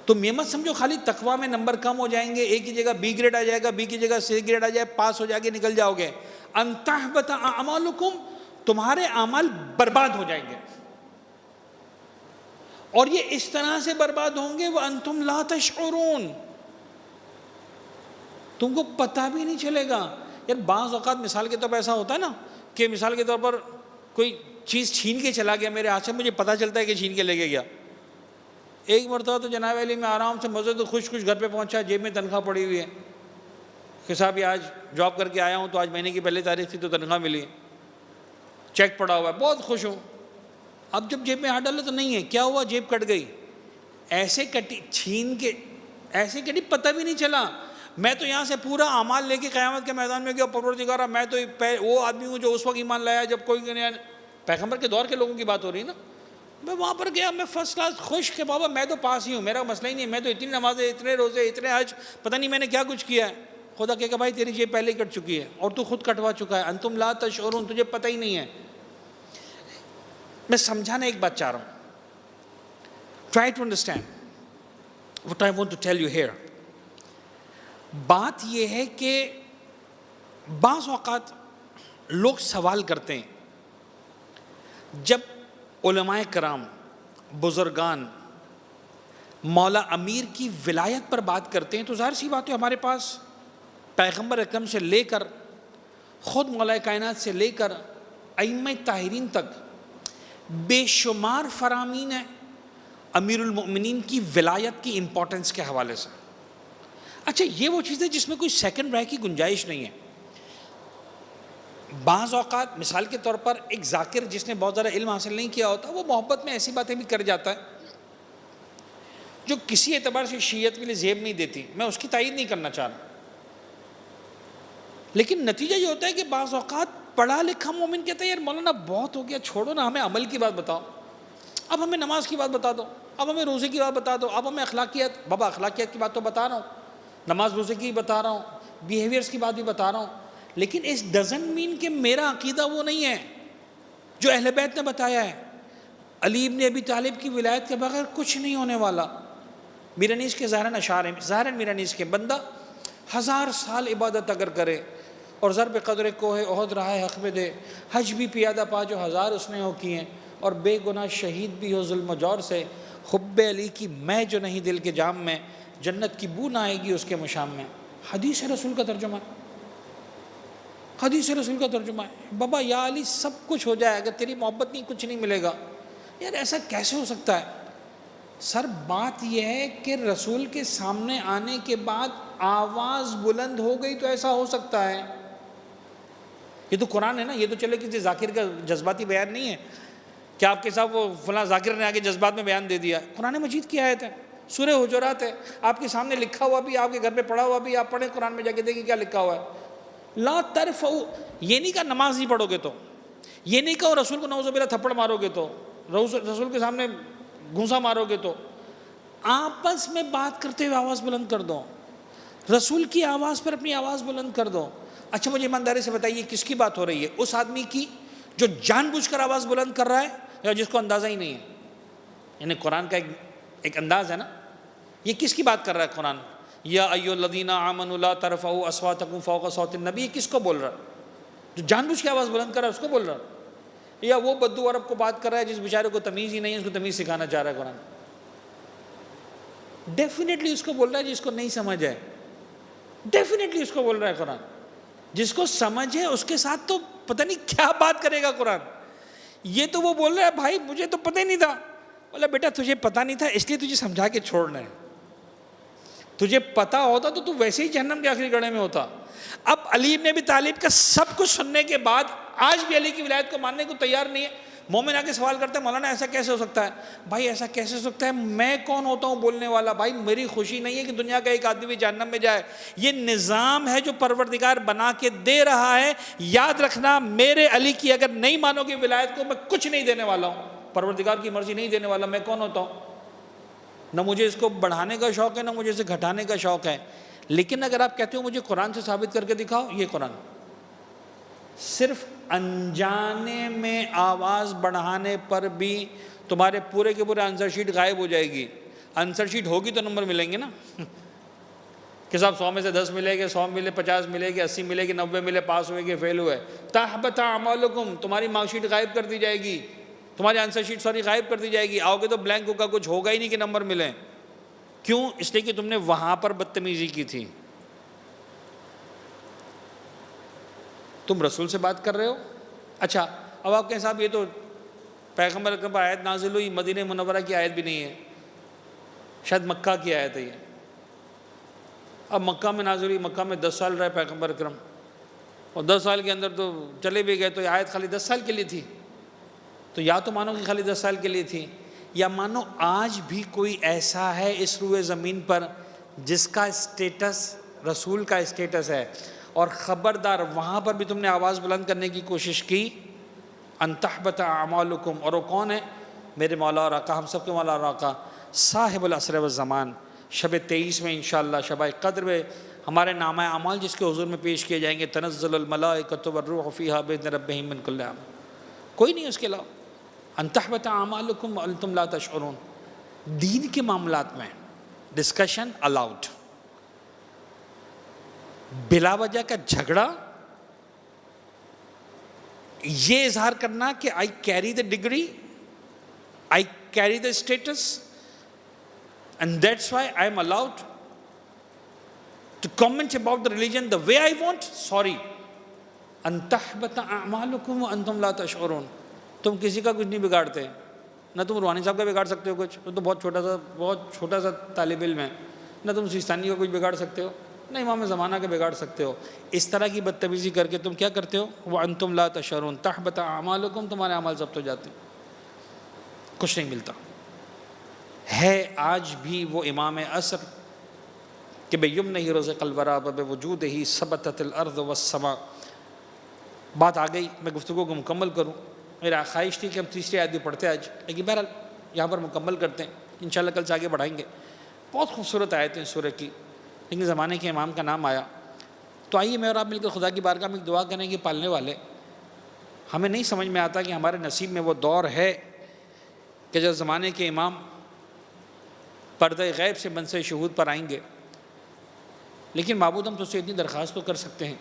تم یہ مت سمجھو خالی تقویٰ میں نمبر کم ہو جائیں گے، ایک کی جگہ بی گریڈ آ جائے گا، بی کی جگہ سی گریڈ آ جائے، پاس ہو جا کے نکل جاؤ گے. ان تحبط اعمالکم، تمہارے اعمال برباد ہو جائیں گے، اور یہ اس طرح سے برباد ہوں گے وانتم لا تشعرون، تم کو پتہ بھی نہیں چلے گا. یار بعض اوقات مثال کے طور پر ایسا ہوتا ہے نا کہ مثال کے طور پر کوئی چیز چھین کے چلا گیا میرے ہاتھ سے، مجھے پتہ چلتا ہے کہ چھین کے لے کے گیا. ایک مرتبہ تو جناب علی میں آرام سے مزے تو خوش گھر پہ پہنچا، جیب میں تنخواہ پڑی ہوئی ہے کہ صاحب یہ آج جاب کر کے آیا ہوں تو آج مہینے کی پہلی تاریخ تھی تو تنخواہ ملی، چیک پڑا ہوا ہے، بہت خوش ہوں. اب جب جیب میں ہاتھ ڈالے تو نہیں ہے، کیا ہوا؟ جیب کٹ گئی. ایسے کٹی، چھین کے ایسے کٹی، پتہ بھی نہیں چلا. میں تو یہاں سے پورا اعمال لے کے قیامت کے میدان میں گیا، پروردگارا میں تو وہ آدمی ہوں جو اس وقت ایمان لایا جب کوئی پیغمبر کے دور کے لوگوں کی بات ہو رہی ہے نا. میں وہاں پر گیا، میں فرسٹ کلاس خوش کہ بابا میں تو پاس ہی ہوں، میرا مسئلہ ہی نہیں ہے، میں تو اتنی نمازیں، اتنے روزے، اتنے حج، پتہ نہیں میں نے کیا کچھ کیا ہے. خدا کہے کہ بھائی تیری جیب پہلے ہی کٹ چکی ہے اور تو خود کٹوا چکا ہے. انتم لا تشعرون، تجھے پتہ ہی نہیں ہے. میں سمجھانا ایک بات چاہ رہا ہوں. Try to understand what I want to tell you here. بات یہ ہے کہ بعض اوقات لوگ سوال کرتے ہیں، جب علماء کرام، بزرگان، مولا امیر کی ولایت پر بات کرتے ہیں تو ظاہر سی بات ہے ہمارے پاس پیغمبر اکرم سے لے کر خود مولا کائنات سے لے کر ائمہ طاہرین تک بے شمار فرامین ہیں امیر المؤمنین کی ولایت کی امپورٹنس کے حوالے سے. اچھا یہ وہ چیز ہے جس میں کوئی سیکنڈ رائے کی گنجائش نہیں ہے. بعض اوقات مثال کے طور پر ایک ذاکر جس نے بہت زیادہ علم حاصل نہیں کیا ہوتا، وہ محبت میں ایسی باتیں بھی کر جاتا ہے جو کسی اعتبار سے شیعت کے لیے زیب نہیں دیتی. میں اس کی تائید نہیں کرنا چاہ رہا، لیکن نتیجہ یہ ہوتا ہے کہ بعض اوقات پڑھا لکھا مومن کہتا ہے یار مولانا بہت ہو گیا، چھوڑو نا، ہمیں عمل کی بات بتاؤ، اب ہمیں نماز کی بات بتا دو، اب ہمیں روزے کی بات بتا دو، اب ہمیں اخلاقیات. بابا اخلاقیات کی بات تو بتا رہا ہوں، نماز روزے کی بتا رہا ہوں، بیہیویئرس کی بات بھی بتا رہا ہوں، لیکن اس ڈزنٹ مین کہ میرا عقیدہ وہ نہیں ہے جو اہل بیت نے بتایا ہے. علی ابن ابی طالب کی ولایت کے بغیر کچھ نہیں ہونے والا. میرانیز کے ظاہراً اشعار ہیں، ظاہراً میرانیز کے، بندہ 1000 سال عبادت اگر کرے اور ضرب قدر کوہ احد راہ حق میں دے، حج بھی پیادہ پا جو 1000 اس نے ہو کی ہیں، اور بے گناہ شہید بھی ہو ظلم و جور سے، حب علی کی میں جو نہیں دل کے جام میں، جنت کی بو نہ آئے گی اس کے مشام میں. حدیث رسول کا ترجمہ ہے، حدیث رسول کا ترجمہ ہے. بابا یا علی سب کچھ ہو جائے، اگر تیری محبت نہیں کچھ نہیں ملے گا. یار ایسا کیسے ہو سکتا ہے؟ سر بات یہ ہے کہ رسول کے سامنے آنے کے بعد آواز بلند ہو گئی تو ایسا ہو سکتا ہے. یہ تو قرآن ہے نا، یہ تو چلے کسی ذاکر کا جذباتی بیان نہیں ہے کہ آپ کے ساتھ وہ فلاں ذاکر نے آگے جذبات میں بیان دے دیا. قرآن مجید کی آیت ہے، سورہ حجرات ہے، آپ کے سامنے لکھا ہوا بھی، آپ کے گھر پہ پڑھا ہوا بھی، آپ پڑھیں قرآن میں جا کے دیکھیں کیا لکھا ہوا ہے. لا ترفعوا، یہ نہیں کہا نماز نہیں پڑھو گے تو، یہ نہیں کہا رسول کو نعوذ باللہ تھپڑ مارو گے تو، رسول کے سامنے گھونسا مارو گے تو. آپس میں بات کرتے ہوئے آواز بلند کر دو، رسول کی آواز پر اپنی آواز بلند کر دو. اچھا مجھے ایمانداری سے بتائیے کس کی بات ہو رہی ہے؟ اس آدمی کی جو جان بوجھ کر آواز بلند کر رہا ہے یا جس کو اندازہ ہی نہیں ہے؟ یعنی قرآن کا ایک انداز ہے نا. یہ کس کی بات کر رہا ہے قرآن؟ یا ایھا الذین آمنوا لا ترفعوا اصواتکم فوق صوت النبی. یہ کس کو بول رہا ہے؟ جو جان بوجھ کے آواز بلند کر رہا ہے اس کو بول رہا ہے؟ یا وہ بدو عرب کو بات کر رہا ہے جس بیچارے کو تمیز ہی نہیں ہے، اس کو تمیز سکھانا چاہ رہا ہے قرآن؟ ڈیفینیٹلی اس کو بول رہا ہے جس کو نہیں سمجھ ہے. ڈیفینیٹلی اس کو بول رہا ہے قرآن. جس کو سمجھ ہے اس کے ساتھ تو پتہ نہیں کیا بات کرے گا قرآن. یہ تو وہ بول رہا ہے بھائی مجھے تو پتہ ہی نہیں تھا. بولا بیٹا تجھے پتہ نہیں تھا اس لیے تجھے سمجھا کے چھوڑنا ہے. تجھے پتہ ہوتا تو تو ویسے ہی جہنم کے آخری گڑھے میں ہوتا. اب علی بن ابی طالب کا سب کچھ سننے کے بعد آج بھی علی کی ولایت کو ماننے کو تیار نہیں ہے. مومن آ کے سوال کرتا ہے مولانا ایسا کیسے ہو سکتا ہے؟ بھائی ایسا کیسے ہو سکتا ہے؟ میں کون ہوتا ہوں بولنے والا؟ بھائی میری خوشی نہیں ہے کہ دنیا کا ایک آدمی بھی جہنم میں جائے. یہ نظام ہے جو پروردگار بنا کے دے رہا ہے. یاد رکھنا میرے علی کی اگر نہیں مانو گے ولایت کو، میں کچھ نہیں دینے والا ہوں. پروردگار کی مرضی نہیں دینے والا. میں کون ہوتا ہوں؟ نہ مجھے اس کو بڑھانے کا شوق ہے نہ مجھے اسے گھٹانے کا شوق ہے. لیکن اگر آپ کہتے ہو مجھے قرآن سے ثابت کر کے دکھاؤ، یہ قرآن صرف انجانے میں آواز بڑھانے پر بھی تمہارے پورے کے پورے آنسر شیٹ غائب ہو جائے گی. آنسر شیٹ ہوگی تو نمبر ملیں گے نا کہ صاحب 100 میں سے 10 ملے گے، 100 ملے، 50 ملے گی، 80 ملے گی، 90 ملے، پاس ہوئے گے، فیل ہوئے. تحبط اعمالکم، تمہاری مارک شیٹ غائب کر دی جائے گی، تمہاری آنسر شیٹ غائب کر دی جائے گی. آؤ گے تو بلینک ہوگا، کچھ ہوگا ہی نہیں کہ نمبر ملیں. کیوں؟ اس لیے کہ تم نے وہاں پر بدتمیزی کی تھی. تم رسول سے بات کر رہے ہو. اچھا اب آپ کہیں صاحب یہ تو پیغمبر اکرم پر آیت نازل ہوئی، مدینہ منورہ کی آیت بھی نہیں ہے، شاید مکہ کی آیت ہے یہ. اب مکہ میں نازل ہوئی، مکہ میں 10 سال رہے پیغمبر اکرم، اور 10 سال کے اندر تو چلے بھی گئے، تو یہ آیت خالی 10 سال کے لیے تھی. تو یا تو مانو کہ خالی 10 سال کے لیے تھی، یا مانو آج بھی کوئی ایسا ہے اس روئے زمین پر جس کا اسٹیٹس رسول کا اسٹیٹس ہے، اور خبردار وہاں پر بھی تم نے آواز بلند کرنے کی کوشش کی. ان تحبط اعمالکم. اور وہ کون ہے؟ میرے مولا اور آقا، ہم سب کے مولا اور آقا، صاحب العصر والزمان. شب 23 میں انشاءاللہ شب قدر میں ہمارے نامہ اعمال جس کے حضور میں پیش کیے جائیں گے. تنزل الملائکۃ والروح فیہا بإذن ربہم من کل امر. کوئی نہیں اس کے علاوہ. ان تحبط اعمالکم وانتم لا تشعرون. دین کے معاملات میں ڈسکشن الاؤڈ. بلا وجہ کا جھگڑا، یہ اظہار کرنا کہ I carry the degree, I carry the status, and that's why I am allowed to comment about the religion the way I want. Sorry. ان تحبط اعمالکم وانتم لا تشعرون. تم کسی کا کچھ نہیں بگاڑتے. نہ تم روحانی صاحب کا بگاڑ سکتے ہو کچھ، تو بہت چھوٹا سا طالب علم ہے. نہ تم سیستانی کا کچھ بگاڑ سکتے ہو، نہ امام زمانہ کا بگاڑ سکتے ہو. اس طرح کی بدتمیزی کر کے تم کیا کرتے ہو؟ وَأَنْتُمْ لَا تَشْعُرُونَ. تَحْبَطَ أَعْمَالُكُمْ. تمہارے اعمال ضبط ہو جاتے ہیں، کچھ نہیں ملتا. ہے آج بھی وہ امام عصر کہ بِيُمْنِهِ رُزِقَ الْوَرَىٰ وَبِوُجُودِهِ ثَبَتَتِ الْأَرْضُ وَالسَّمَاءُ. بات آ گئی، میں گفتگو کو مکمل کروں. میرا خواہش تھی کہ ہم تیسری آیت بھی پڑھتے آج، لیکن بہرحال یہاں پر مکمل کرتے ہیں. انشاءاللہ کل سے آگے بڑھائیں گے. بہت خوبصورت آیت ہے سورہ کی، لیکن زمانے کے امام کا نام آیا تو آئیے میں اور آپ مل کر خدا کی بارگاہ میں ایک دعا کریں گے. پالنے والے، ہمیں نہیں سمجھ میں آتا کہ ہمارے نصیب میں وہ دور ہے کہ جب زمانے کے امام پردہ غیب سے منصب شہود پر آئیں گے. لیکن معبود ہم تو سے اتنی درخواست تو کر سکتے ہیں،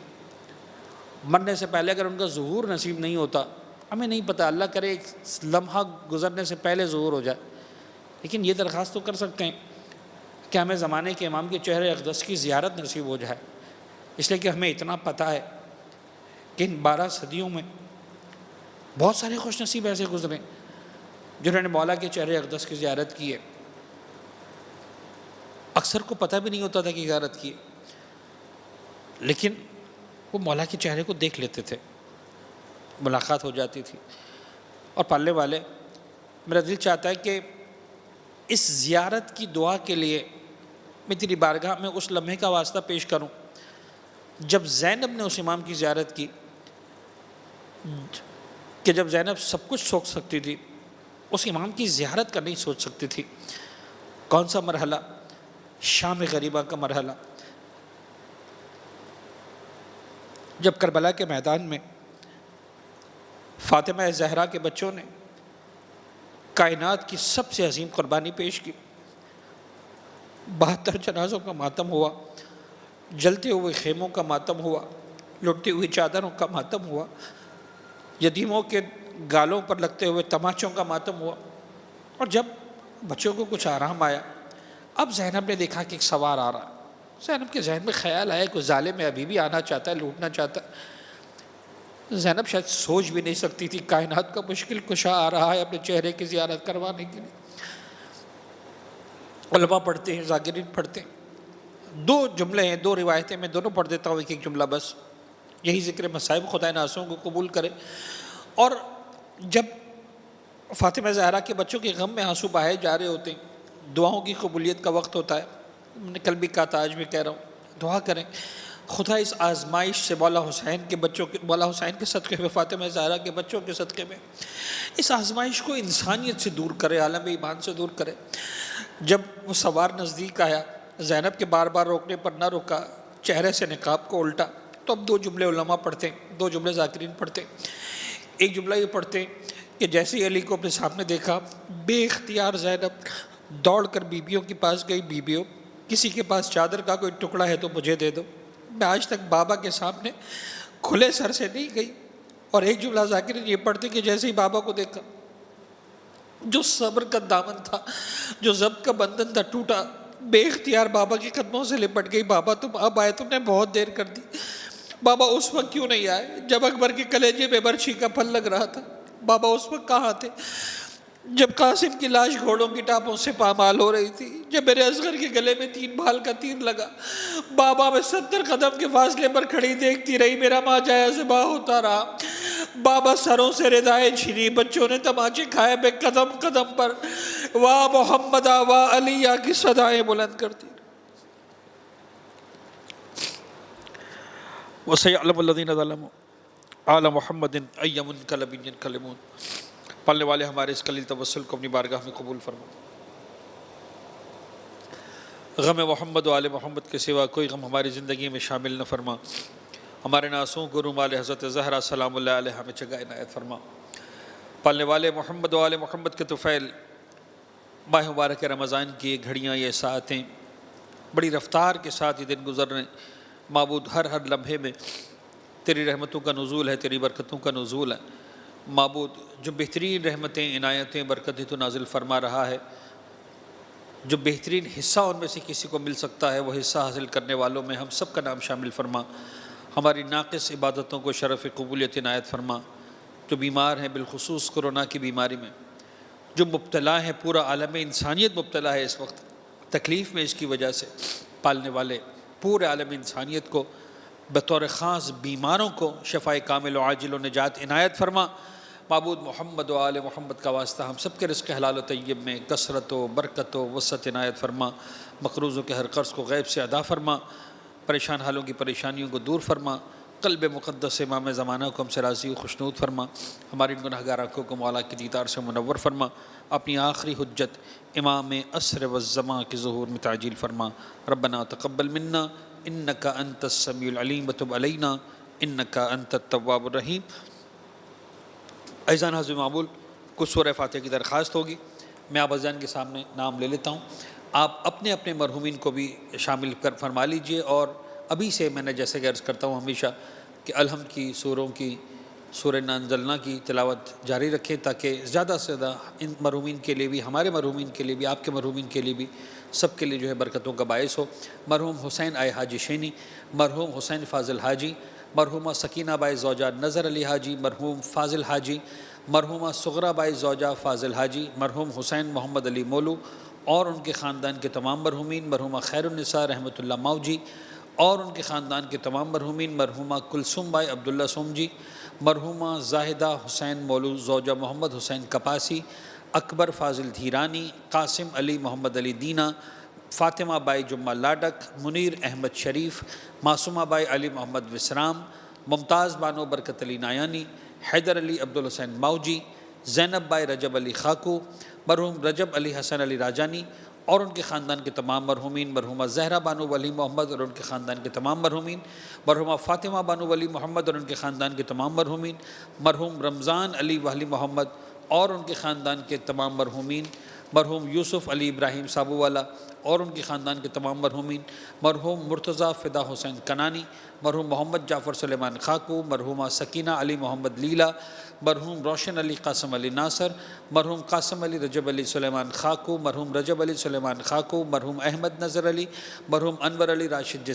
مرنے سے پہلے اگر ان کا ظہور نصیب نہیں ہوتا، ہمیں نہیں پتہ، اللہ کرے ایک لمحہ گزرنے سے پہلے ظہور ہو جائے، لیکن یہ درخواست تو کر سکتے ہیں کہ ہمیں زمانے کے امام کے چہرے اقدس کی زیارت نصیب ہو جائے. اس لیے کہ ہمیں اتنا پتہ ہے کہ ان 12 صدیوں میں بہت سارے خوش نصیب ایسے گزرے جنہوں نے مولا کے چہرے اقدس کی زیارت کی ہے. اکثر کو پتہ بھی نہیں ہوتا تھا کہ زیارت کی ہے، لیکن وہ مولا کے چہرے کو دیکھ لیتے تھے، ملاقات ہو جاتی تھی. اور پالنے والے، میرا دل چاہتا ہے کہ اس زیارت کی دعا کے لیے میں تیری بارگاہ میں اس لمحے کا واسطہ پیش کروں جب زینب نے اس امام کی زیارت کی، کہ جب زینب سب کچھ سوچ سکتی تھی اس امام کی زیارت کا نہیں سوچ سکتی تھی. کون سا مرحلہ؟ شام غریبہ کا مرحلہ. جب کربلا کے میدان میں فاطمہ زہرا کے بچوں نے کائنات کی سب سے عظیم قربانی پیش کی، 72 جنازوں کا ماتم ہوا، جلتے ہوئے خیموں کا ماتم ہوا، لٹتی ہوئی چادروں کا ماتم ہوا، یتیموں کے گالوں پر لگتے ہوئے تماچوں کا ماتم ہوا۔ اور جب بچوں کو کچھ آرام آیا، اب زینب نے دیکھا کہ ایک سوار آ رہا۔ زینب کے ذہن میں خیال آیا کہ ظالم ہے، ابھی بھی آنا چاہتا ہے، لوٹنا چاہتا ہے۔ زینب شاید سوچ بھی نہیں سکتی تھی کائنات کا مشکل کشا آ رہا ہے اپنے چہرے کی زیارت کروانے کے لیے۔ علماء پڑھتے ہیں، ذاکرین پڑھتے ہیں، 2 جملے ہیں، 2 روایتیں، میں دونوں پڑھ دیتا ہوں، ایک جملہ بس، یہی ذکر مصائب خدا ناسوں کو قبول کرے۔ اور جب فاطمہ زہرا کے بچوں کے غم میں آنسو بہائے جا رہے ہوتے ہیں، دعاؤں کی قبولیت کا وقت ہوتا ہے، میں نے کل بھی کہا تھا، آج بھی کہہ رہا ہوں، دعا کریں خدا اس آزمائش سے مولا حسین کے صدقے میں، فاطمہ زہرا کے بچوں کے صدقے میں، اس آزمائش کو انسانیت سے دور کرے، عالم ایمان سے دور کرے۔ جب وہ سوار نزدیک آیا، زینب کے بار بار روکنے پر نہ رکا، چہرے سے نقاب کو الٹا، تو اب 2 جملے علماء پڑھتے ہیں، 2 جملے ذاکرین پڑھتے ہیں۔ ایک جملہ یہ پڑھتے ہیں کہ جیسے ہی علی کو اپنے سامنے دیکھا، بے اختیار زینب دوڑ کر بیبیوں کے پاس گئی، بیبیوں کسی کے پاس چادر کا کوئی ٹکڑا ہے تو مجھے دے دو، میں آج تک بابا کے سامنے کھلے سر سے نہیں گئی۔ اور ایک جملہ ذاکرین یہ پڑھتے کہ جیسے ہی بابا کو دیکھا، جو صبر کا دامن تھا، جو ضبط کا بندھن تھا، ٹوٹا، بے اختیار بابا کے قدموں سے لپٹ گئی۔ بابا تم اب آئے، تم نے بہت دیر کر دی، بابا اس وقت کیوں نہیں آئے جب اکبر کے کلیجے میں برچھی کا پھل لگ رہا تھا؟ بابا اس وقت کہاں تھے جب قاسم کی لاش گھوڑوں کی ٹاپوں سے پامال ہو رہی تھی، جب میرے اصغر کے گلے میں 3 بھال کا تیر لگا؟ بابا میں 70 قدم کے فاصلے پر کھڑی دیکھتی رہی، میرا ماں جایا ذبح ہوتا رہا۔ بابا سروں سے ردائیں چھینی، بچوں نے تماچے کھائے، میں قدم قدم پر واہ محمدہ واہ علیہ کی صدائیں بلند کرتی۔ وَسَيَعْلَمُ الَّذِينَ ظَلَمُوا آلَ مُحَمَّدٍ أَيَّ مُنْقَلَبٍ يَنْقَلِبُونَ۔ پڑھنے والے ہمارے اس قلیل توسل کو اپنی بارگاہ میں قبول فرما۔ غم محمد و آل محمد کے سوا کوئی غم ہماری زندگی میں شامل نہ فرما۔ ہمارے ناسوں کو رومال حضرت زہرا سلام اللہ علیہ ہمیں جگہ عنایت فرما۔ پالنے والے محمد و آل محمد کے طفیل، ماہ مبارک رمضان کی یہ گھڑیاں، یہ ساعتیں بڑی رفتار کے ساتھ یہ دن گزر رہے ہیں۔ معبود ہر لمحے میں تیری رحمتوں کا نزول ہے، تیری برکتوں کا نزول ہے۔ معبود جو بہترین رحمتیں، عنایتیں، برکتیں تو نازل فرما رہا ہے، جو بہترین حصہ ان میں سے کسی کو مل سکتا ہے، وہ حصہ حاصل کرنے والوں میں ہم سب کا نام شامل فرما۔ ہماری ناقص عبادتوں کو شرف قبولیت عنایت فرما۔ جو بیمار ہیں، بالخصوص کورونا کی بیماری میں جو مبتلا ہیں، پورا عالم انسانیت مبتلا ہے اس وقت تکلیف میں اس کی وجہ سے، پالنے والے پورے عالم انسانیت کو، بطور خاص بیماروں کو شفائے کامل و عاجل و نجات عنایت فرما۔ معبود محمد و آل محمد کا واسطہ ہم سب کے رزق حلال و طیب میں کثرت و برکت و وسعت عنایت فرما۔ مقروضوں کے ہر قرض کو غیب سے ادا فرما، پریشان حالوں کی پریشانیوں کو دور فرما۔ قلب مقدس امام زمانہ کو ہم سے راضی و خوشنود فرما۔ ہماری گناہگار آنکھوں کو مولا کی دیدار سے منور فرما۔ اپنی آخری حجت امام عصر والزمان کی ظہور میں تعجیل فرما۔ ربنا تقبل منا انک انت السمیع العلیم وتب علینا انک انت التواب الرحیم۔ عزیزان حضرت معمول، کچھ سورہ فاتحہ کی درخواست ہوگی، میں آپ عزیزان کے سامنے نام لے لیتا ہوں، آپ اپنے اپنے مرحومین کو بھی شامل کر فرما لیجئے۔ اور ابھی سے میں نے جیسے کہ عرض کرتا ہوں ہمیشہ کہ الحمد کی سوروں کی، سورہ نانزلنا کی تلاوت جاری رکھیں، تاکہ زیادہ سے زیادہ ان مرحومین کے لیے بھی، ہمارے مرحومین کے لیے بھی، آپ کے مرحومین کے لیے بھی، سب کے لیے جو ہے برکتوں کا باعث ہو۔ مرحوم حسین آئے حاجی شینی، مرحوم حسین فاضل حاجی، مرحومہ سکینہ بائی زوجہ نظر علی حاجی، مرحوم فاضل حاجی، مرحومہ صغرا بائی زوجہ فاضل حاجی، مرحوم حسین محمد علی مولو اور ان کے خاندان کے تمام مرحومین، مرحومہ خیر النساء رحمۃ اللہ ماؤ جی اور ان کے خاندان کے تمام مرحومین، مرحومہ کلثوم بائی عبداللہ سوم جی، مرحومہ زاہدہ حسین مولو زوجہ محمد حسین کپاسی، اکبر فاضل دھیرانی، قاسم علی محمد علی دینا، فاطمہ بائی جمعہ لاڈک، منیر احمد شریف، معصومہ بائی علی محمد وسرام، ممتاز بانو برکت علی نایانی، حیدر علی عبدالحسین ماؤجی، زینب بائی رجب علی خاکو، مرحوم رجب علی حسن علی راجانی اور ان کے خاندان کے تمام مرحومین، مرحومہ زہرہ بانو ولی محمد اور ان کے خاندان کے تمام مرحومین، مرحومہ فاطمہ بانو ولی محمد اور ان کے خاندان کے تمام مرحومین، مرحوم رمضان علی ولی محمد اور ان کے خاندان کے تمام مرحومین، مرحوم یوسف علی ابراہیم سابو والا اور ان کے خاندان کے تمام مرحومین، مرحوم مرتضیٰ فدا حسین کنانی، مرحوم محمد جعفر سلیمان خاکو، مرحومہ سکینہ علی محمد لیلا، مرحوم روشن علی قاسم علی ناصر، مرحوم قاسم علی رجب علی سلیمان خاکو، مرحوم رجب علی سلیمان خاکو، مرحوم احمد نظر علی، مرحوم انور علی راشد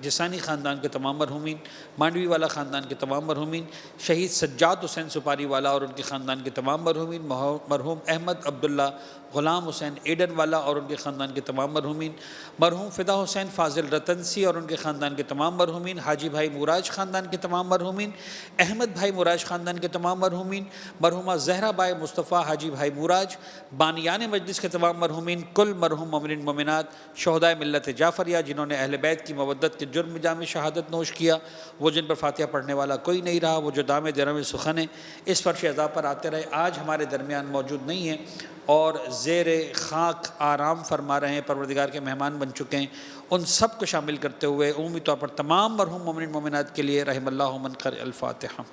جسانی خاندان کے تمام مرحومین، مانڈوی والا خاندان کے تمام مرحومین، شہید سجاد حسین سپاری والا اور ان کے خاندان کے تمام مرحومین، مرحوم احمد عبداللہ غلام حسین ایڈن والا اور ان کے خاندان کے تمام مرحومین، مرحوم فدا حسین فاضل رتنسی اور ان کے خاندان کے تمام مرحومین، حاجی بھائی موراج خاندان کے تمام مرحومین، احمد بھائی موراج خاندان کے تمام مرحومین، مرحومہ زہرا بائی مصطفیٰ حاجی بھائی موراج، بانیان مجلس کے تمام مرحومین، کل مرحوم مومنین مومنات شہدائے ملت جعفریہ جنہوں نے اہل بیت کی مودت کے جرم میں جام شہادت نوش کیا، وہ جن پر فاتحہ پڑھنے والا کوئی نہیں رہا، وہ جو دام درم سخن اس فرش عذاب پر آتے رہے، آج ہمارے درمیان موجود نہیں ہیں اور زیر خاک آرام فرما رہے ہیں، پروردگار کے مہمان بن چکے ہیں، ان سب کو شامل کرتے ہوئے عمومی طور پر تمام مرحوم مومنین مومنات کے لیے رحم اللہ من قرأ الفاتحہ۔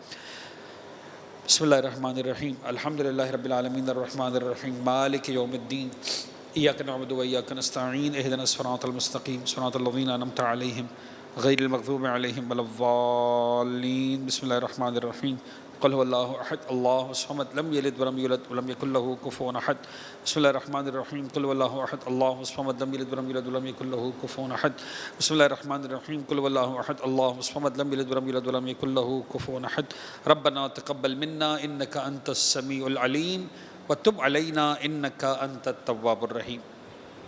بسم اللہ الرحمن الرحیم، الحمدللہ رب العالمین الرحمن الرحیم مالک یوم الدین، ایاک نعبد و ایاک نستعین، اہدنا الصراط المستقیم صراط الذین انعمت علیہم غیر المغضوب علیہم ولا الضالین۔ بسم اللہ الرحمن الرحیم، قل هو اللہ احد اللہ الصمد لم یلد ولم یولد ولم یکن له کفوا احد۔ بسم اللہ الرحمن الرحیم، قل هو اللہ احد اللہ الصمد لم یلد ولم یولد ولم یکن له کفوا احد۔ بسم اللہ الرحمن الرحیم، قل هو اللہ احد اللہ الصمد لم یلد ولم یولد ولم یکن له کفوا احد۔ ربنا تقبل منا انک انت السمیع العلیم وتب علینا انک انت التواب الرحیم۔